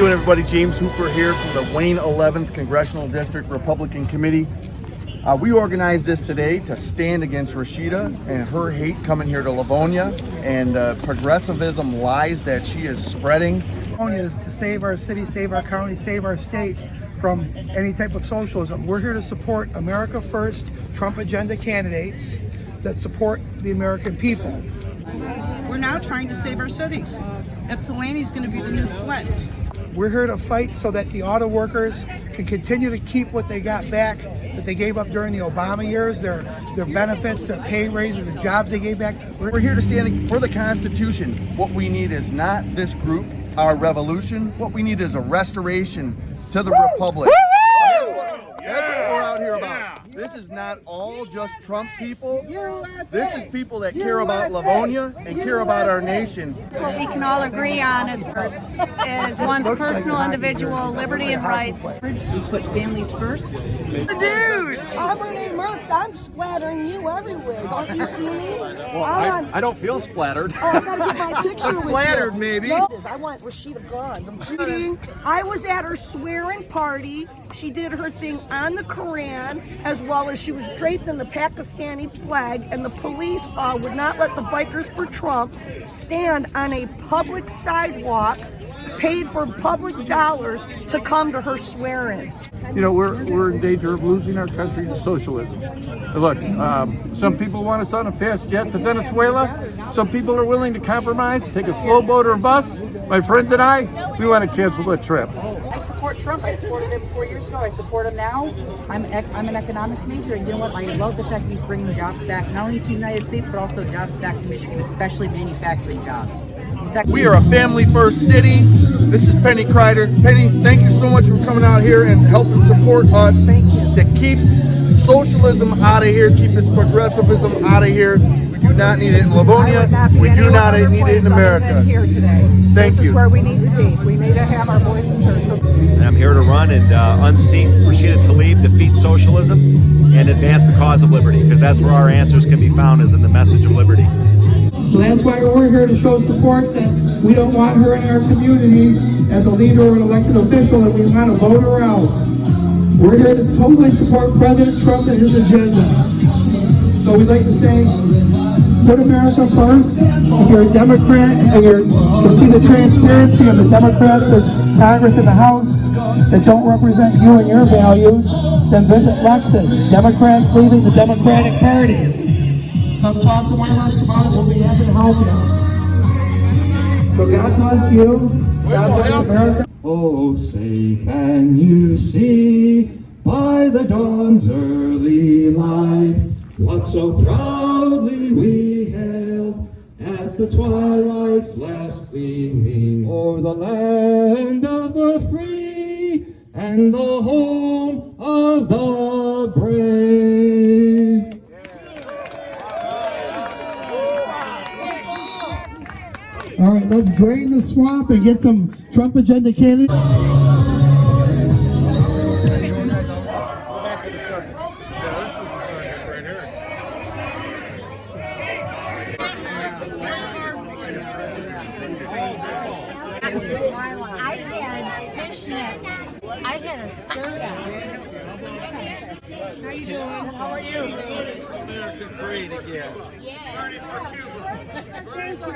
doing, everybody? James Hooper here from the Wayne 11th Congressional District Republican Committee. We organized this today to stand against Rashida and her hate coming here to Livonia and progressivism lies that she is spreading. Livonia is to save our city, save our county, save our state from any type of socialism. We're here to support America First Trump agenda candidates that support the American people. We're now trying to save our cities. Ypsilanti is going to be the new Flint. We're here to fight so that the auto workers can continue to keep what they got back, that they gave up during the Obama years, their benefits, their pay raises, the jobs they gave back. We're here to stand for the Constitution. What we need is not this group, our revolution. What we need is a restoration to the Republic. That's what we're out here about. This is not all just Trump people. This is people that care about Livonia and care about our nation. What we can all agree on is one's personal, individual liberty and rights. We put families first. Dude! I'm Renee Merckx. I'm splattering you everywhere. Don't you see me? Well, I don't feel splattered. Oh, I gotta get my picture with Flattered, you. maybe. No, I want Rashida gone. I'm cheating. I was at her swearing party. She did her thing on the Quran, as well as she was draped in the Pakistani flag, and the police would not let the Bikers for Trump stand on a public sidewalk, paid for public dollars, to come to her swearing. You know, we're in danger of losing our country to socialism. Look, some people want us on a fast jet to Venezuela. Some people are willing to compromise, take a slow boat or a bus. My friends and I, we want to cancel the trip. I support Trump. I supported him 4 years ago. I support him now. I'm an economics major, and you know what? I love the fact that he's bringing jobs back, not only to the United States, but also jobs back to Michigan, especially manufacturing jobs. We are a family-first city. This is Penny Kreider. Penny, thank you so much for coming out here and helping support us to keep socialism out of here, keep this progressivism out of here. We do not need it in Livonia. We do not need it in America. Here today. Thank you. This is where we need to be. We need to have our voices heard. So And I'm here to run and unseat Rashida Tlaib, defeat socialism, and advance the cause of liberty, because that's where our answers can be found, is in the message of liberty. So that's why we're here to show support that we don't want her in our community as a leader or an elected official, and we want to vote her out. We're here to totally support President Trump and his agenda. So we'd like to say, put America first. If you're a Democrat and you see the transparency of the Democrats in Congress and the House that don't represent you and your values, then visit Lexington. Democrats leaving the Democratic Party. Come talk to one of us about it. We'll be happy to help you. So God bless you. God bless America. Oh, say, can you see by the dawn's early light what so proudly we hailed at the twilight's last gleaming o'er the land of the free and the home of the brave? All right, let's drain the swamp and get some Trump agenda candidates. I had a skirt on. How you doing? How are you? Yeah. Thank you.